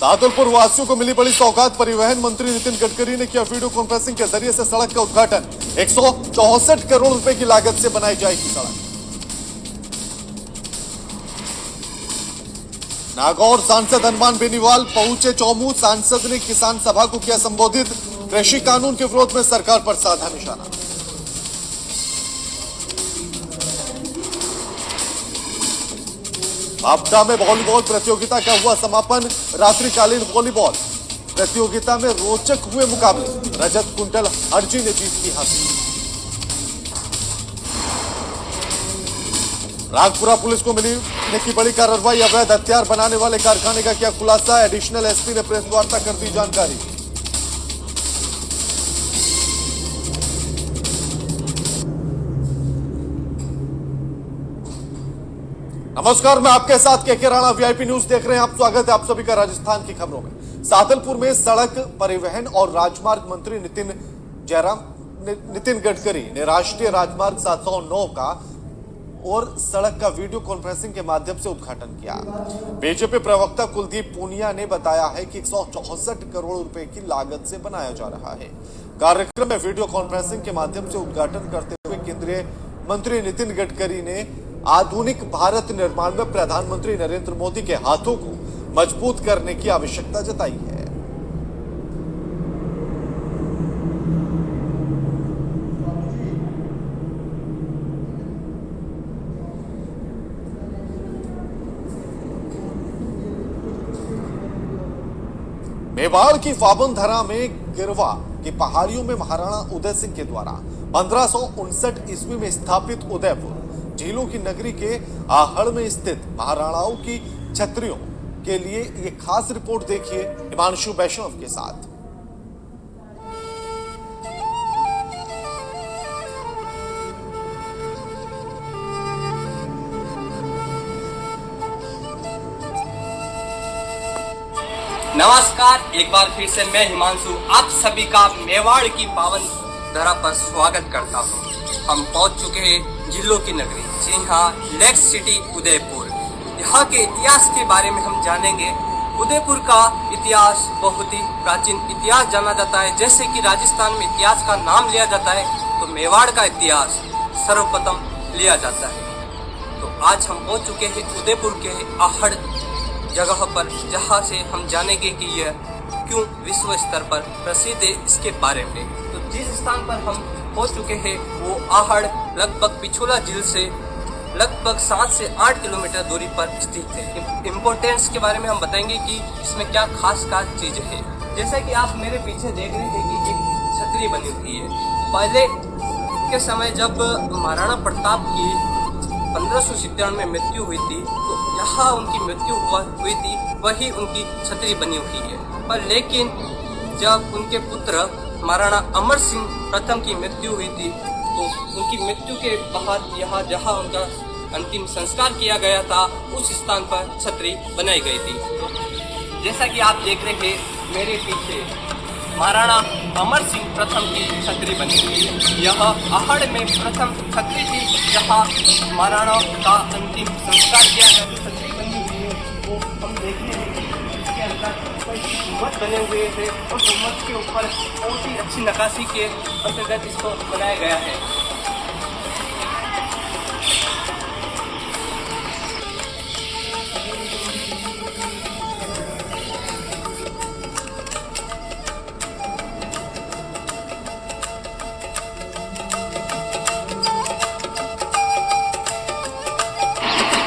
सादुलपुर वासियों को मिली बड़ी सौगात। परिवहन मंत्री नितिन गडकरी ने किया वीडियो कॉन्फ्रेंसिंग के जरिए से सड़क का उद्घाटन। 164 करोड़ रुपए की लागत से बनाई जाएगी सड़क। नागौर सांसद हनुमान बेनीवाल पहुंचे चौमू। सांसद ने किसान सभा को किया संबोधित। कृषि कानून के विरोध में सरकार पर साधा निशाना। आपदा में वॉलीबॉल प्रतियोगिता का हुआ समापन। रात्रिकालीन वॉलीबॉल प्रतियोगिता में रोचक हुए मुकाबले। रजत कुंटल हरजी ने जीत की हासिल। रागपुरा पुलिस को मिली की बड़ी कार्रवाई। अवैध हथियार बनाने वाले कारखाने का किया खुलासा। एडिशनल एसपी ने प्रेस वार्ता कर दी जानकारी। नमस्कार, मैं आपके साथ के राणा वीआईपी न्यूज देख रहे हैं आप। स्वागत है आप सभी का राजस्थान की खबरों में। सादुलपुर में सड़क परिवहन और राजमार्ग मंत्री नितिन गडकरी ने राष्ट्रीय राजमार्ग 709 का और सड़क का वीडियो कॉन्फ्रेंसिंग के माध्यम से उद्घाटन किया। बीजेपी प्रवक्ता कुलदीप पूनिया ने बताया है कि 164 करोड़ रुपए की लागत से बनाया जा रहा है। कार्यक्रम में वीडियो कॉन्फ्रेंसिंग के माध्यम से उद्घाटन करते हुए केंद्रीय मंत्री नितिन गडकरी ने आधुनिक भारत निर्माण में प्रधानमंत्री नरेंद्र मोदी के हाथों को मजबूत करने की आवश्यकता जताई है। मेवाड़ की फाबनधरा में गिरवा की पहाड़ियों में महाराणा उदय सिंह के द्वारा 1559 ईस्वी में स्थापित उदयपुर झीलों की नगरी के आहड़ में स्थित महाराणाओं की छतरियों के लिए ये खास रिपोर्ट देखिए हिमांशु वैष्णव के साथ। नमस्कार, एक बार फिर से मैं हिमांशु आप सभी का मेवाड़ की पावन धरा पर स्वागत करता हूँ। हम पहुँच चुके हैं झीलों की नगरी, जी हाँ, लेक सिटी उदयपुर। यहाँ के इतिहास के बारे में हम जानेंगे। उदयपुर का इतिहास बहुत ही प्राचीन इतिहास जाना जाता है। जैसे कि राजस्थान में इतिहास का नाम लिया जाता है तो मेवाड़ का इतिहास सर्वप्रथम लिया जाता है। तो आज हम पहुँच चुके हैं उदयपुर के आहड़ जगह पर, जहाँ से हम जानेंगे कि यह क्यों विश्व स्तर पर प्रसिद्ध है इसके बारे में। तो जिस स्थान पर हम पहुंच चुके हैं वो आहड़ लगभग पिछोला झील से लगभग 7 से 8 किलोमीटर दूरी पर स्थित है। इम्पोर्टेंस के बारे में हम बताएंगे कि इसमें क्या खास चीज है। जैसा कि आप मेरे पीछे देख रहे हैं कि एक छतरी बनी हुई है। पहले के समय जब महाराणा प्रताप की 1597 में मृत्यु हुई थी तो यहाँ उनकी मृत्यु हुई थी, वही उनकी छतरी बनी हुई है। पर लेकिन जब उनके पुत्र महाराणा अमर सिंह प्रथम की मृत्यु हुई थी तो उनकी मृत्यु के बाद यहाँ जहाँ उनका अंतिम संस्कार किया गया था उस स्थान पर छतरी बनाई गई थी। तो जैसा कि आप देख रहे हैं मेरे पीछे महाराणा अमर सिंह प्रथम की छतरी बनी हुई है। यह आहड़ में प्रथम छतरी थी जहाँ महाराणा का अंतिम संस्कार किया गया। जो छतरी बनी हुई है वो हम देखते हैं कि इसके अंदर गुम्बद बने हुए थे और गुम्बद के ऊपर बहुत ही अच्छी नक्काशी के अंतर्गत इसको बनाया गया है।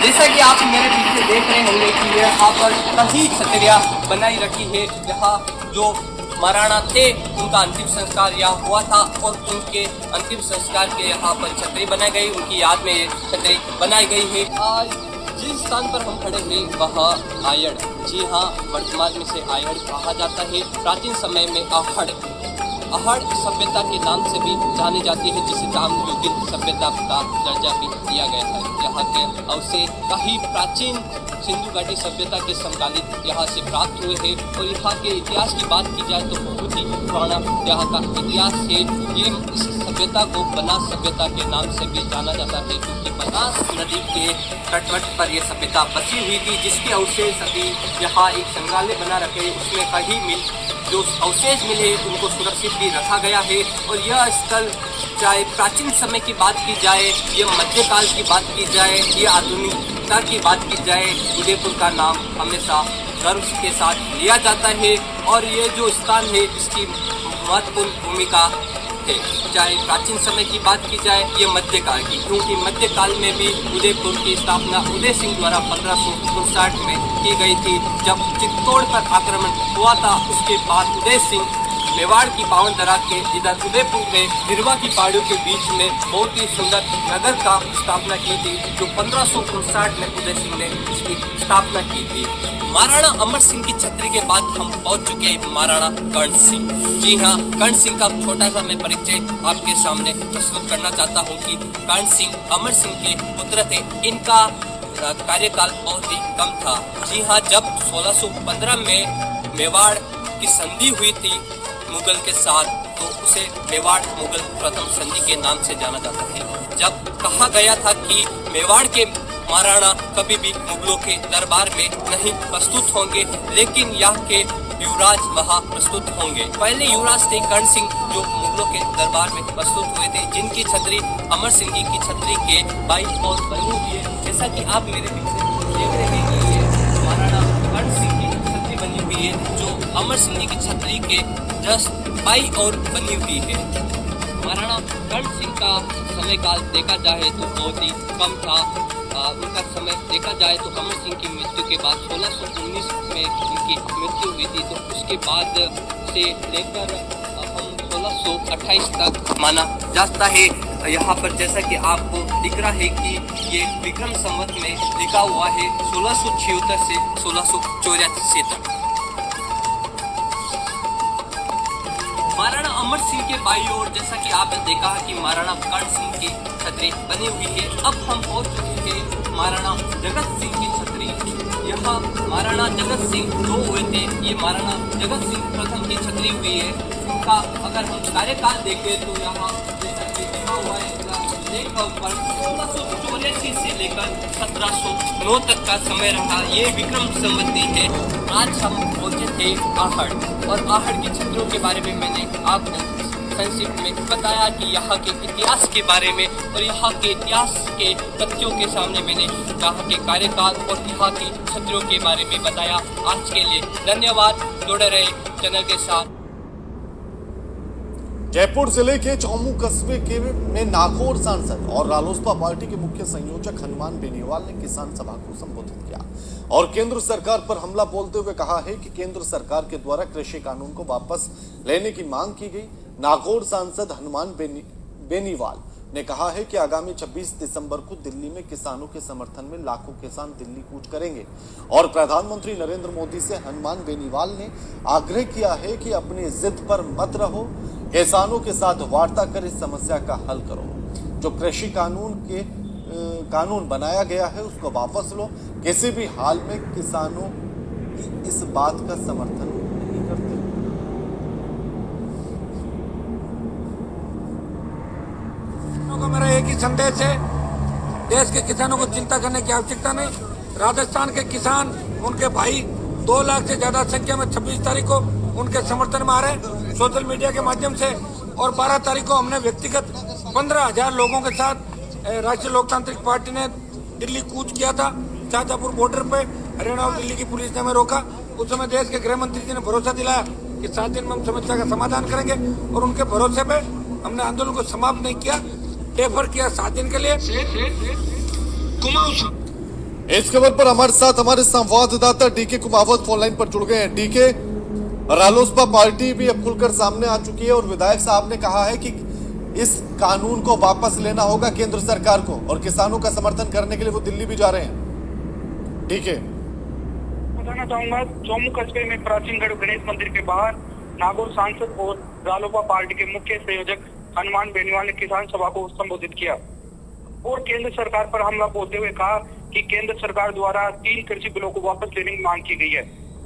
जैसा कि आप मेरे पीछे देख रहे होंगे कि यहाँ पर कई छतरियाँ बनाई रखी है। यहाँ जो महाराणा थे उनका अंतिम संस्कार यहाँ हुआ था और उनके अंतिम संस्कार के यहाँ पर छतरी बनाई गई, उनकी याद में ये छतरी बनाई गई है। आज जिस स्थान पर हम खड़े हैं वह आयड़, जी हाँ, वर्तमान में से आयड़ कहा जाता है। प्राचीन समय में आहड़ आहड़ सभ्यता के नाम से भी जानी जाती है, जिसे जामयुगिन सभ्यता का दर्जा भी दिया गया है। यहाँ के अवशेष कई प्राचीन सिंधु घाटी सभ्यता के समकालीन यहाँ से प्राप्त हुए हैं। और यहाँ के इतिहास की बात की जाए तो बहुत ही पुराना यहाँ का इतिहास है। ये इस सभ्यता को बनास सभ्यता के नाम से भी जाना जाता है, क्योंकि बनास नदी के तटवर्ष पर यह सभ्यता बसी हुई थी, जिसके अवशेष अभी यहाँ एक संग्रहालय बना रखे, उसमें कहीं मिल जो अवशेष मिले उनको सुरक्षित भी रखा गया है। और यह स्थल चाहे प्राचीन समय की बात की जाए, ये मध्यकाल की बात की जाए, ये आधुनिकता की बात की जाए, उदयपुर का नाम हमेशा गर्व के साथ लिया जाता है। और ये जो स्थान है इसकी महत्वपूर्ण भूमिका है, चाहे प्राचीन समय की बात की जाए, ये मध्यकाल की, क्योंकि मध्यकाल में भी उदयपुर की स्थापना उदय सिंह द्वारा 1559 में की गई थी। जब चित्तौड़ पर आक्रमण हुआ था, उसके बाद उदय सिंह मेवाड़ की पावन धरा के इधर उदयपुर में गिरवा की पहाड़ियों के बीच में बहुत ही सुंदर नगर का स्थापना की थी, जो 1559 में उदय सिंह ने इसकी स्थापना की थी। महाराणा अमर सिंह की छतरी के बाद हम पहुंच चुके हैं महाराणा कर्ण सिंह। जी हाँ, कर्ण सिंह का छोटा सा मैं परिचय आपके सामने प्रस्तुत करना चाहता हूँ कि कर्ण सिंह अमर सिंह के पुत्र थे। इनका कार्यकाल बहुत ही कम था। जी हाँ, जब 1615 में मेवाड़ की संधि हुई थी मुगल के साथ, तो उसे मेवाड़ मुगल प्रथम संधि के नाम से जाना जाता है। जब कहा गया था कि मेवाड़ के महाराणा कभी भी मुगलों के दरबार में नहीं प्रस्तुत होंगे, लेकिन यहाँ के युवराज वहाँ प्रस्तुत होंगे। पहले युवराज थे कर्ण सिंह, जो मुगलों के दरबार में प्रस्तुत हुए थे, जिनकी छतरी अमर सिंह की छतरी के बाईं ओर बनी हुई है। जैसा कि आप मेरे पीछे देख रहे हैं कि ये महाराणा कर्ण सिंह की छतरी बनी हुई है, जो अमर सिंह की छतरी के जस्ट बाईं ओर बनी हुई है। महाराणा कर्ण सिंह का समय काल देखा जाए तो बहुत ही कम था। उनका समय देखा जाए तो अमर सिंह की मृत्यु के बाद 1619 में उनकी मृत्यु हुई थी। तो उसके बाद से लेकर हम 1628 तक माना जाता है। यहाँ पर जैसा कि आपको दिख रहा है कि ये विक्रम संवत में लिखा हुआ है 1676 से 1684 तक। महाराणा अमर सिंह के बाईं ओर जैसा कि आपने देखा कि महाराणा कर्ण सिंह की छतरी बनी हुई है। अब हम पहुंच चुके हैं महाराणा जगत सिंह की छतरी। यहाँ महाराणा जगत सिंह दो हुए थे, ये महाराणा जगत सिंह प्रथम की छतरी हुई है। उनका अगर हम कार्यकाल देखें तो यहाँ जैसा कि लिखा हुआ है पर 1684 से लेकर 1709 तक का समय रहा। ये विक्रम संवती है। आज हम पहुंचे थे आहड़, और आहड़ की छतरियों के बारे में मैंने आपको संक्षिप्त में बताया कि यहाँ के इतिहास के बारे में, और यहाँ के इतिहास के तथ्यों के सामने मैंने यहाँ के कार्यकाल और यहाँ की छतरियों के बारे में बताया। आज के लिए धन्यवाद। जुड़े रहे चैनल के साथ। जयपुर जिले के चौमू कस्बे के में नागौर सांसद और रालोसपा पार्टी के मुख्य संयोजक हनुमान बेनीवाल ने किसान सभा को संबोधित किया और केंद्र सरकार पर हमला बोलते हुए कहा है कि केंद्र सरकार के द्वारा कृषि कानून को वापस लेने की मांग की गई। नागौर सांसद हनुमान बेनीवाल ने कहा है कि आगामी 26 दिसंबर को दिल्ली में किसानों के समर्थन में लाखों किसान दिल्ली कूच करेंगे और प्रधानमंत्री नरेंद्र मोदी से हनुमान बेनीवाल ने आग्रह किया है कि अपनी जिद पर मत रहो, किसानों के साथ वार्ता कर इस समस्या का हल करो। जो कृषि कानून बनाया गया है उसको वापस लो। किसी भी हाल में किसानों की इस बात का समर्थन नहीं करते। मेरा एक ही संदेश है, देश के किसानों को चिंता करने की आवश्यकता नहीं। राजस्थान के किसान, उनके भाई 2 लाख से ज्यादा संख्या में 26 तारीख को उनके समर्थन में आ रहे हैं सोशल मीडिया के माध्यम से, और 12 तारीख को हमने व्यक्तिगत 15,000 लोगों के साथ राष्ट्रीय लोकतांत्रिक पार्टी ने दिल्ली कूच किया था। शाहजहांपुर बॉर्डर पे हरियाणा और दिल्ली की पुलिस ने हमें रोका। उस समय देश के गृह मंत्री जी ने भरोसा दिलाया कि 7 दिन में हम समस्या का समाधान करेंगे, और उनके भरोसे पे हमने आंदोलन को समाप्त नहीं किया, डेफर किया 7 दिन के लिए। इस खबर पर हमारे साथ हमारे संवाददाता डीके कुमावत फोन लाइन पर जुड़ गए हैं। डीके, रालोसपा पार्टी भी अब खुलकर सामने आ चुकी है और विधायक साहब ने कहा है कि इस कानून को वापस लेना होगा केंद्र सरकार को, और किसानों का समर्थन करने के लिए वो दिल्ली भी जा रहे हैं। ठीक है, बताना चाहूंगा, चौमू कस्बे में प्राचीन गणेश मंदिर के बाहर नागौर सांसद और रालोपा पार्टी के मुख्य संयोजक हनुमान बेनीवाल ने किसान सभा को संबोधित किया और केंद्र सरकार पर हमला बोलते हुए कहा कि केंद्र सरकार द्वारा 3 कृषि बिलों को वापस लेने की मांग की गई है।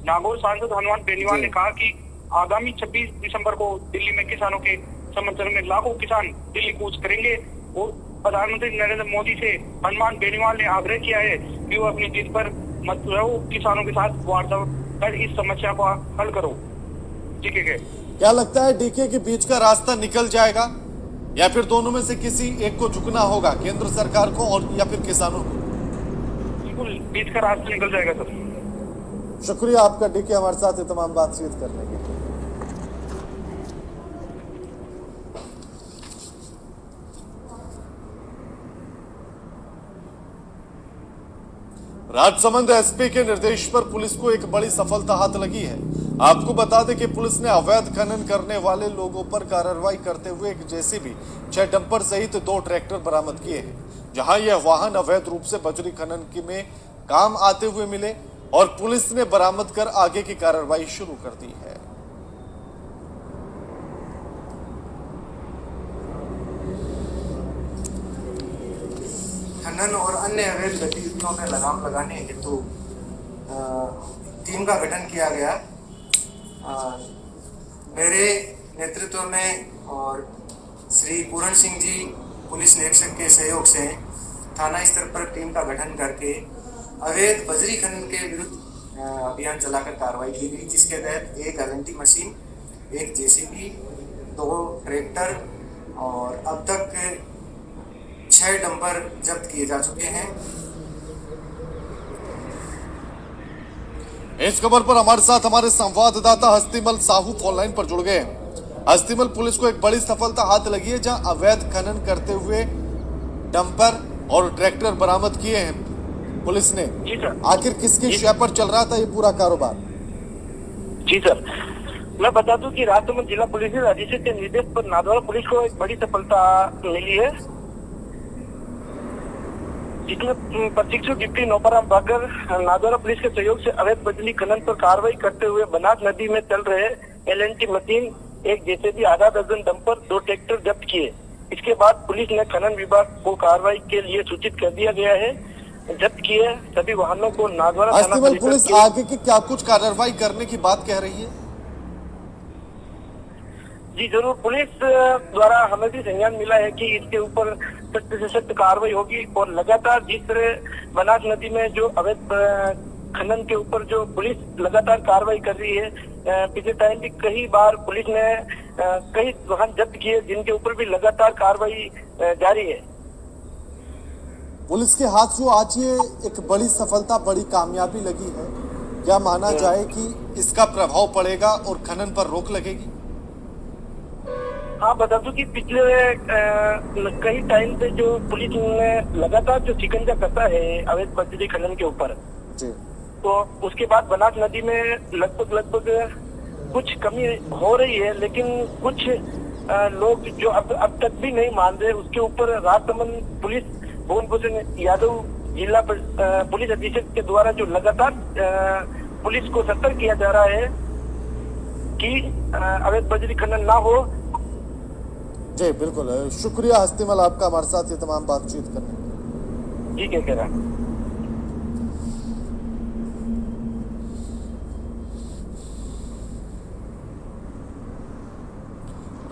नागौर सांसद हनुमान बेनीवाल ने कहा कि आगामी 26 दिसंबर को दिल्ली में किसानों के समर्थन में लाखों किसान दिल्ली कूच करेंगे और प्रधानमंत्री नरेंद्र मोदी से हनुमान बेनीवाल ने आग्रह किया है कि वो अपनी जिद पर मत रहो, किसानों के साथ वार्ता कर इस समस्या को हल करो। ठीक है, क्या लगता है डीके के बीच का रास्ता निकल जाएगा या फिर दोनों में से किसी एक को झुकना होगा, केंद्र सरकार को और या फिर किसानों को? बिल्कुल बीच का रास्ता निकल जाएगा सर। शुक्रिया आपका डीके हमारे साथ ये तमाम बातचीत करने के लिए। राजसमंद एसपी के निर्देश पर पुलिस को एक बड़ी सफलता हाथ लगी है। आपको बता दें कि पुलिस ने अवैध खनन करने वाले लोगों पर कार्रवाई करते हुए एक जेसीबी, 6 डंपर सहित 2 ट्रैक्टर बरामद किए हैं। जहां यह वाहन अवैध रूप से बजरी खनन में काम आते हुए मिले और पुलिस ने बरामद कर आगे की कार्रवाई शुरू कर दी है। खनन और अन्य अवैध गतिविधियों पर लगाम लगाने हेतु टीम का गठन किया गया। मेरे नेतृत्व में और श्री पूरण सिंह जी पुलिस निरीक्षक के सहयोग से थाना स्तर पर टीम का गठन करके अवैध बजरी खनन के विरुद्ध अभियान चलाकर कार्रवाई की गई, जिसके तहत 1 एलएनटी मशीन, 1 जेसीबी, 2 ट्रैक्टर और अब तक 6 डंपर जब्त किए जा चुके हैं। इस खबर पर हमारे साथ हमारे संवाददाता हस्तीमल साहू फोनलाइन पर जुड़ गए हैं। हस्तीमल, पुलिस को एक बड़ी सफलता हाथ लगी है जहां अवैध खनन करते हुए डंपर और ट्रैक्टर बरामद किए हैं पुलिस ने। जी सर। आखिर किसकी शय पर चल रहा था ये पूरा कारोबार? जी सर, मैं बता दूं कि राजसमंद जिला पुलिस अधीक्षक के निर्देश पर नादौरा पुलिस को एक बड़ी सफलता मिली है, जिसमें प्रशिक्षु डिप्टी नौपराम बागर नादौरा पुलिस के सहयोग से अवैध बजरी खनन पर कार्रवाई करते हुए बनास नदी में चल रहे एलएनटी मशीन, 1 जेसीबी, आधा दर्जन डंपर, 2 ट्रैक्टर जब्त किए। इसके बाद पुलिस ने खनन विभाग को कार्रवाई के लिए सूचित कर दिया गया है। जब्त किए सभी वाहनों को नादौरा थाना पुलिस आगे की क्या कुछ कार्रवाई करने की बात कह रही है? जी जरूर, पुलिस द्वारा हमें भी संज्ञान मिला है कि इसके ऊपर सख्त से सख्त कार्रवाई होगी और लगातार जिस तरह बनास नदी में जो अवैध खनन के ऊपर जो पुलिस लगातार कार्रवाई कर रही है, पिछले टाइम भी कई बार पुलिस ने कई वाहन जब्त किए जिनके ऊपर भी लगातार कार्रवाई जारी है। पुलिस के हाथ जो आज ये एक बड़ी सफलता, बड़ी कामयाबी लगी है, क्या माना जाए कि इसका प्रभाव पड़ेगा और खनन पर रोक लगेगी? हाँ, बता दूं कि पिछले कई टाइम से जो पुलिस ने लगातार जो शिकंजा करता है अवैध बजरी खनन के ऊपर, तो उसके बाद बनास नदी में लगभग कुछ कमी हो रही है, लेकिन कुछ लोग जो अब तक भी नहीं मान रहे, उसके ऊपर राजसमंद पुलिस भुवन भूषण यादव जिला पुलिस अधीक्षक के द्वारा जो लगातार पुलिस को सतर्क किया जा रहा है कि अवैध बजरी खनन ना हो। जी बिल्कुल, शुक्रिया हस्तीमल आपका हमारे साथ ये तमाम बातचीत करने। जी क्या कह रहा है?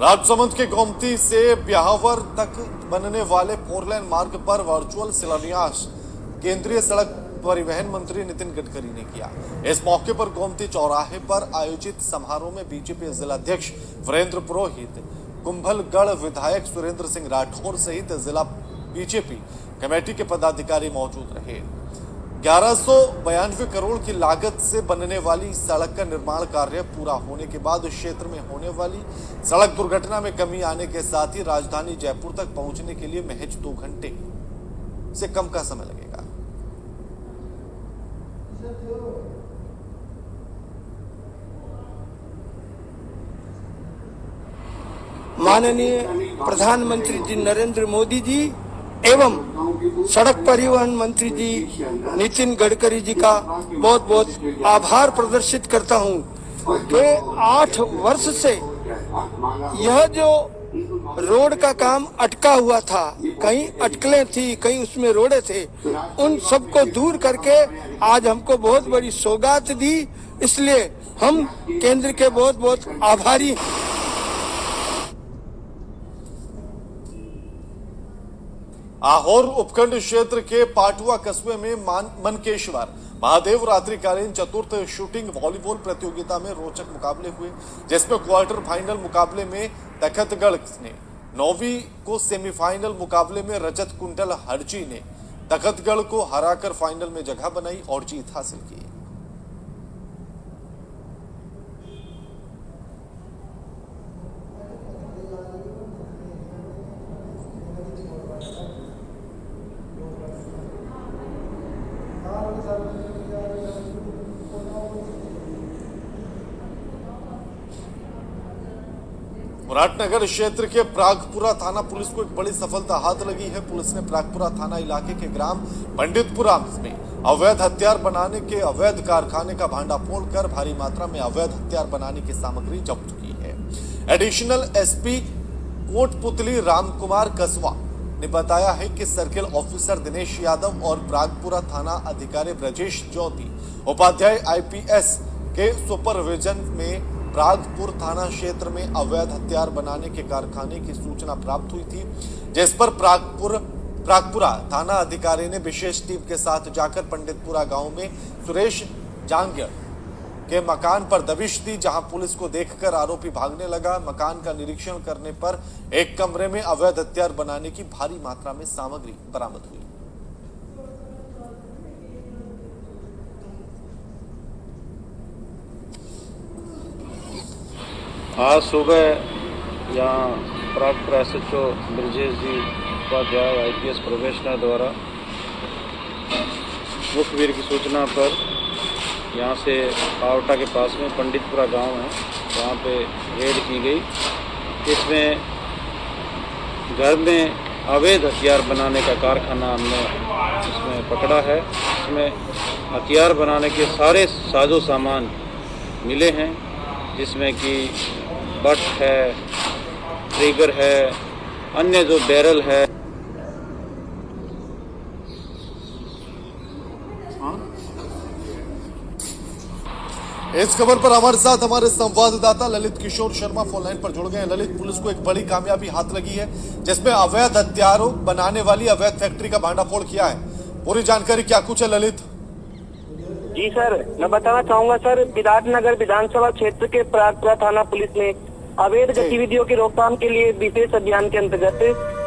राजसमंद के गोमती से ब्याहवर तक बनने वाले 4 लेन मार्ग पर वर्चुअल शिलान्यास केंद्रीय सड़क परिवहन मंत्री नितिन गडकरी ने किया। इस मौके पर गोमती चौराहे पर आयोजित समारोह में बीजेपी जिलाध्यक्ष वीरेंद्र पुरोहित, कुंभलगढ़ विधायक सुरेंद्र सिंह राठौर सहित जिला बीजेपी कमेटी के पदाधिकारी मौजूद रहे। 1192 करोड़ की लागत से बनने वाली सड़क का निर्माण कार्य पूरा होने के बाद क्षेत्र में होने वाली सड़क दुर्घटना में कमी आने के साथ ही राजधानी जयपुर तक पहुंचने के लिए महज 2 घंटे से कम का समय लगेगा। माननीय प्रधानमंत्री जी नरेंद्र मोदी जी एवं सड़क परिवहन मंत्री जी नितिन गडकरी जी का बहुत बहुत आभार प्रदर्शित करता हूं कि 8 वर्ष से यह जो रोड का काम अटका हुआ था, कहीं अटकलें थी, कहीं उसमें रोडे थे, उन सबको दूर करके आज हमको बहुत बड़ी सौगात दी। इसलिए हम केंद्र के बहुत बहुत आभारी हैं। आहोर उपखंड क्षेत्र के पाटुआ कस्बे में मनकेश्वर महादेव रात्रिकालीन चतुर्थ शूटिंग वॉलीबॉल प्रतियोगिता में रोचक मुकाबले हुए, जिसमें क्वार्टर फाइनल मुकाबले में तखतगढ़ ने 9वीं को सेमीफाइनल मुकाबले में रजत कुंडल हरजी ने तखतगढ़ को हराकर फाइनल में जगह बनाई और जीत हासिल की। मुरादनगर क्षेत्र के प्रागपुरा थाना पुलिस को एक बड़ी सफलता हाथ लगी है। पुलिस ने प्रागपुरा थाना इलाके के ग्राम पंडितपुरा में अवैध हथियार बनाने के अवैध कारखाने का भांडाफोड़ कर भारी मात्रा में अवैध हथियार बनाने की सामग्री जब्त की है। एडिशनल एसपी कोटपुतली रामकुमार कसवा ने बताया है कि सर्किल ऑफिसर दिनेश यादव और प्रागपुरा थाना अधिकारी ब्रजेश ज्योति उपाध्याय आईपीएस के सुपरविजन में प्रागपुर थाना क्षेत्र में अवैध हथियार बनाने के कारखाने की सूचना प्राप्त हुई थी, जिस पर प्रागपुरा थाना अधिकारी ने विशेष टीम के साथ जाकर पंडितपुरा गांव में सुरेश जांगिया के मकान पर दबिश दी, जहां पुलिस को देखकर आरोपी भागने लगा। मकान का निरीक्षण करने पर एक कमरे में अवैध हथियार बनाने की भारी मात्रा में सामग्री बरामद हुई। आज सुबह यहाँ प्रागपुर एसएचओ ब्रजेश जी उपाध्याय आईपीएस प्रोबेशनर द्वारा मुखबिर की सूचना पर यहाँ से पावटा के पास में पंडितपुरा गांव है, वहाँ पे रेड की गई। इसमें घर में अवैध हथियार बनाने का कारखाना हमने इसमें पकड़ा है। इसमें हथियार बनाने के सारे साजो सामान मिले हैं, जिसमें कि बट है, ट्रिगर है, अन्य जो बैरल है। इस खबर पर हमारे साथ हमारे संवाददाता ललित किशोर शर्मा फोन लाइन पर जुड़ गए हैं। ललित, पुलिस को एक बड़ी कामयाबी हाथ लगी है, जिसमें अवैध हथियारों बनाने वाली अवैध फैक्ट्री का भांडाफोड़ किया है। पूरी जानकारी क्या कुछ है ललित? जी सर, मैं बताना चाहूंगा सर, विराटनगर विधानसभा क्षेत्र के प्रागपुरा थाना पुलिस ने अवैध गतिविधियों की रोकथाम के लिए विशेष अभियान के अंतर्गत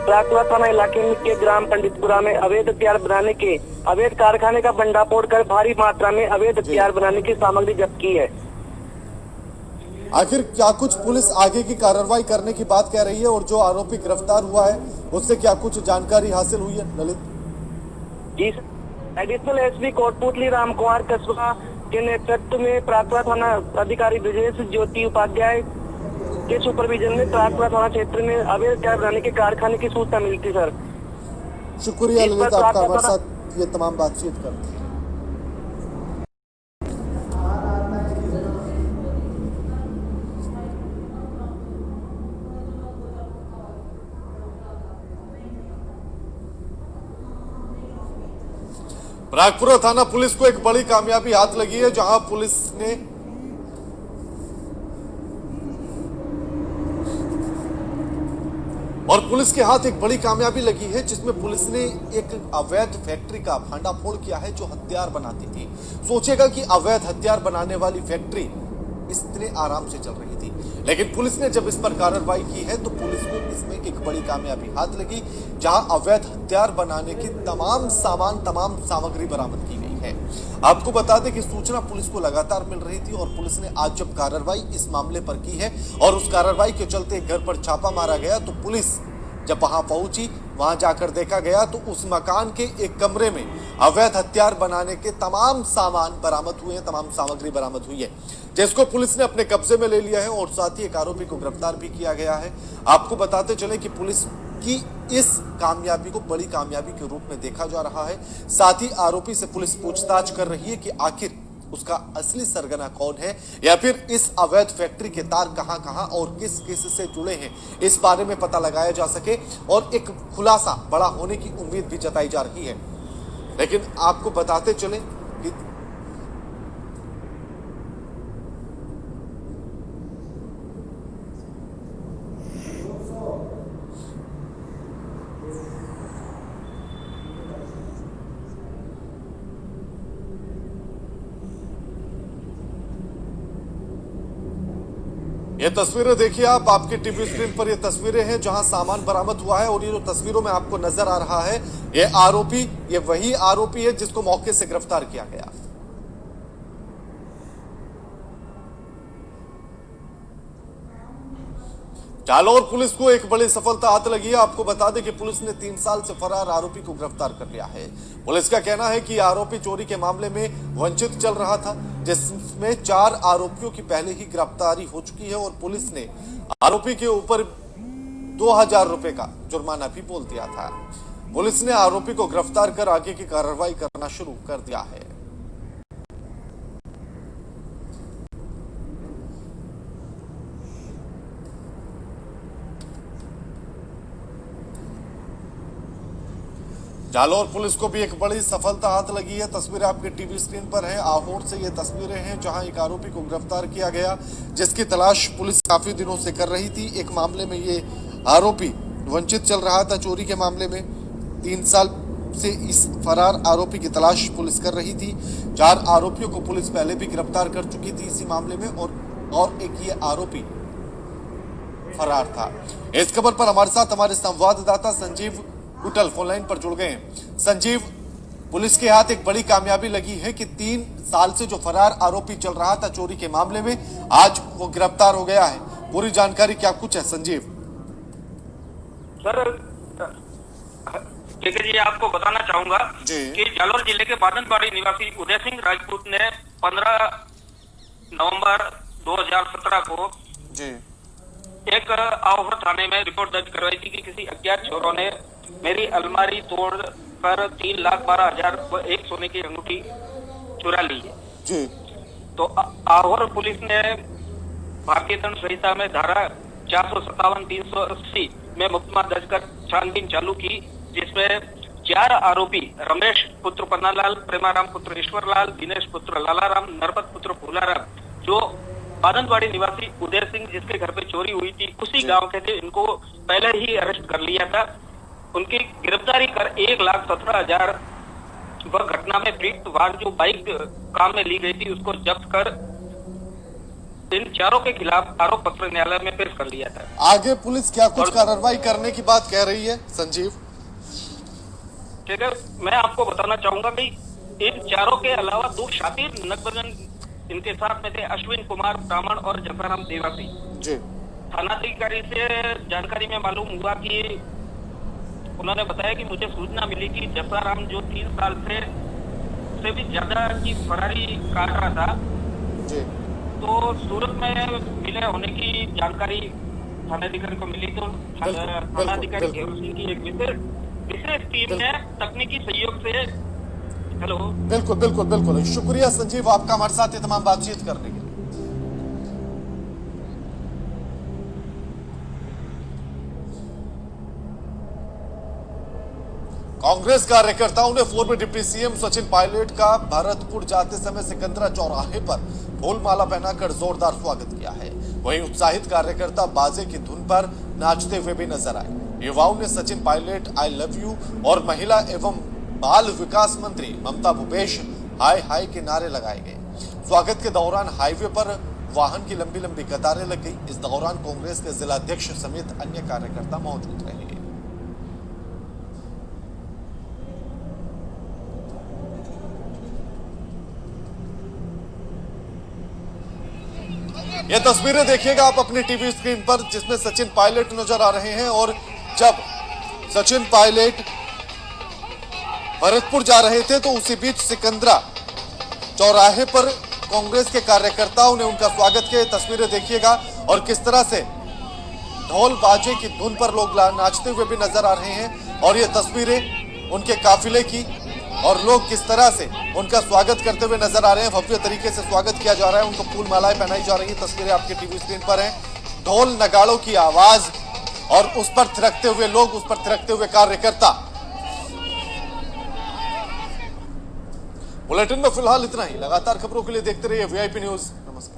प्रागपुरा थाना इलाके के ग्राम पंडितपुरा में अवैध हथियार बनाने के अवैध कारखाने का भंडाफोड़ कर भारी मात्रा में अवैध हथियार बनाने की सामग्री जब्त की है। आखिर क्या कुछ पुलिस आगे की कार्रवाई करने की बात कह रही है और जो आरोपी गिरफ्तार हुआ है उससे क्या कुछ जानकारी हासिल हुई है ललित? जी sir, additional SP Kotputli Ramkumar Kasba के नेतृत्व में प्रागपुरा थाना अधिकारी ब्रजेश ज्योति उपाध्याय के सुपरविजन में प्रागपुरा थाना क्षेत्र में अवैध हथियार बनाने के कारखाने की सूचना मिली थी सर। शुक्रिया ललित, आपका हमारे साथ ये तमाम बातचीत करते हैं। प्रागपुरा थाना पुलिस को एक बड़ी कामयाबी हाथ लगी है, जहां पुलिस ने और पुलिस के हाथ एक बड़ी कामयाबी लगी है, जिसमें पुलिस ने एक अवैध फैक्ट्री का भांडाफोड़ किया है जो हथियार बनाती थी। सोचेगा कि अवैध हथियार बनाने वाली फैक्ट्री इतने आराम से चल रही थी, लेकिन पुलिस ने जब इस पर कार्रवाई की है तो पुलिस को इसमें एक बड़ी कामयाबी हाथ लगी, जहां अवैध हथियार बनाने की तमाम सामग्री बरामद की गई है। आपको बता दें कि सूचना पुलिस को लगातार मिल रही थी और पुलिस ने आज जब कार्रवाई इस मामले पर की है और उस कार्रवाई के चलते घर पर छापा मारा गया, तो पुलिस जब वहां पहुंची, वहां जाकर देखा गया तो उस मकान के एक कमरे में अवैध हथियार बनाने के तमाम सामान बरामद हुए हैं, तमाम सामग्री बरामद हुई है, जिसको पुलिस ने अपने कब्जे में ले लिया है और साथ ही एक आरोपी को गिरफ्तार भी किया गया है। आपको बताते चले कि पुलिस की इस कामयाबी को बड़ी कामयाबी के रूप में देखा जा रहा है। साथ ही आरोपी से पुलिस पूछताछ कर रही है कि आखिर उसका असली सरगना कौन है या फिर इस अवैध फैक्ट्री के तार कहां-कहां और किस किस से जुड़े हैं, इस बारे में पता लगाया जा सके और एक खुलासा बड़ा होने की उम्मीद भी जताई जा रही है। लेकिन आपको बताते चले कि ये तस्वीरें देखिए आप, आपके टीवी स्क्रीन पर ये तस्वीरें हैं जहां सामान बरामद हुआ है और ये जो तस्वीरों में आपको नजर आ रहा है ये आरोपी, ये वही आरोपी है जिसको मौके से गिरफ्तार किया गया। जालौर पुलिस को एक बड़ी सफलता हाथ लगी है। आपको बता दें कि पुलिस ने 3 साल से फरार आरोपी को गिरफ्तार कर लिया है। पुलिस का कहना है कि आरोपी चोरी के मामले में वंचित चल रहा था, जिसमें 4 आरोपियों की पहले ही गिरफ्तारी हो चुकी है और पुलिस ने आरोपी के ऊपर 2000 रुपए का जुर्माना भी बोल दिया था। पुलिस ने आरोपी को गिरफ्तार कर आगे की कार्रवाई करना शुरू कर दिया है। जालौर पुलिस को भी एक बड़ी सफलता हाथ लगी है। तस्वीरें आपके टीवी स्क्रीन पर है। आहोर से ये तस्वीरें हैं जहां एक आरोपी को गिरफ्तार किया गया, जिसकी तलाश पुलिस काफी दिनों से कर रही थी। एक मामले में ये आरोपी वंचित चल रहा था, चोरी के मामले में 3 साल से इस फरार आरोपी की तलाश पुलिस कर रही थी। 4 आरोपियों को पुलिस पहले भी गिरफ्तार कर चुकी थी इसी मामले में और एक ये आरोपी फरार था। इस खबर पर हमारे साथ हमारे संवाददाता संजीव कुटल फोन लाइन पर जुड़ गए हैं। संजीव, पुलिस के हाथ एक बड़ी कामयाबी लगी है कि 3 साल से जो फरार आरोपी चल रहा था चोरी के मामले में, आज वो गिरफ्तार हो गया है। पूरी जानकारी क्या कुछ है संजीव? सर ठीक है जी, आपको बताना चाहूंगा कि जालौर जिले के बादनबाड़ी निवासी उदय सिंह राजपूत ने 15 नवंबर 2017 को एक आहोर थाने में रिपोर्ट दर्ज करवाई थी कि किसी अज्ञात चोरों ने मेरी अलमारी तोड़ कर 3,12,000 व एक सोने की अंगूठी चुरा ली है जी। तो आहोर पुलिस ने भारतीय दंड संहिता में धारा 457, 380 में मुकदमा दर्ज कर छानबीन चालू की, जिसमें 4 आरोपी रमेश पुत्र पन्नालाल, प्रेमाराम पुत्र ईश्वरलाल, दिनेश पुत्र लालाराम, नरपत पुत्र भूलाराम, जो बादनबाड़ी निवासी उदय सिंह जिसके घर पे चोरी हुई थी उसी गांव के थे, इनको पहले ही अरेस्ट कर लिया था। उनकी गिरफ्तारी कर 1,17,000 वह घटना में प्रयुक्त वाहन जो बाइक काम में ली गई थी उसको जब्त कर इन चारों के खिलाफ आरोप पत्र न्यायालय में पेश कर लिया था। आगे पुलिस क्या कुछ कार्रवाई करने की बात कह रही है संजीव? ठीक है, मैं आपको बताना चाहूंगा कि इन चारों के अलावा 2 शातिर नगबजन इनके साथ में थे, अश्विन कुमार ब्राह्मण और जफराराम देवासी जी। थानाधिकारी से जानकारी में मालूम हुआ कि उन्होंने बताया कि मुझे सूचना मिली कि जफराराम जो 3 साल से भी ज्यादा की फरारी काट रहा था जी। तो सूरत में मिले होने की जानकारी थानाधिकारी को मिली, तो थानाधिकारी घेरू सिंह की एक विशेष टीम ने तकनीकी सहयोग से हेलो बिल्कुल बिल्कुल बिल्कुल शुक्रिया संजीव आपका हमारे साथ ये तमाम बातचीत करने के लिए। कांग्रेस कार्यकर्ताओं ने पूर्व डिप्टी सीएम सचिन पायलट का भरतपुर जाते समय सिकंदरा चौराहे पर फूलमाला पहनाकर जोरदार स्वागत किया है। वहीं उत्साहित कार्यकर्ता बाजे की धुन पर नाचते हुए भी नजर आए। युवाओं ने Sachin Pilot I love you और महिला एवं बाल विकास मंत्री ममता भूपेश हाय हाय के नारे लगाए गए। स्वागत के दौरान हाईवे पर वाहन की लंबी लंबी कतारें लग गई। इस दौरान कांग्रेस के जिलाध्यक्ष समेत अन्य कार्यकर्ता मौजूद रहे। ये तस्वीरें देखिएगा आप अपनी टीवी स्क्रीन पर, जिसमें सचिन पायलट नजर आ रहे हैं और जब सचिन पायलट भरतपुर जा रहे थे तो उसी बीच सिकंदरा चौराहे पर कांग्रेस के कार्यकर्ताओं ने उनका स्वागत किया। तस्वीरें देखिएगा और किस तरह से ढोल बाजे की धुन पर लोग नाचते हुए भी नजर आ रहे हैं और ये तस्वीरें उनके काफिले की और लोग किस तरह से उनका स्वागत करते हुए नजर आ रहे हैं। भव्य तरीके से स्वागत किया जा रहा है, उनको फूल मालाएं पहनाई जा रही है। तस्वीरें आपके टीवी स्क्रीन पर हैं। ढोल नगाड़ों की आवाज और उस पर थिरकते हुए लोग, उस पर थिरकते हुए कार्यकर्ता। बुलेटिन में फिलहाल इतना ही। लगातार खबरों के लिए देखते रहिए वीआईपी न्यूज। नमस्कार।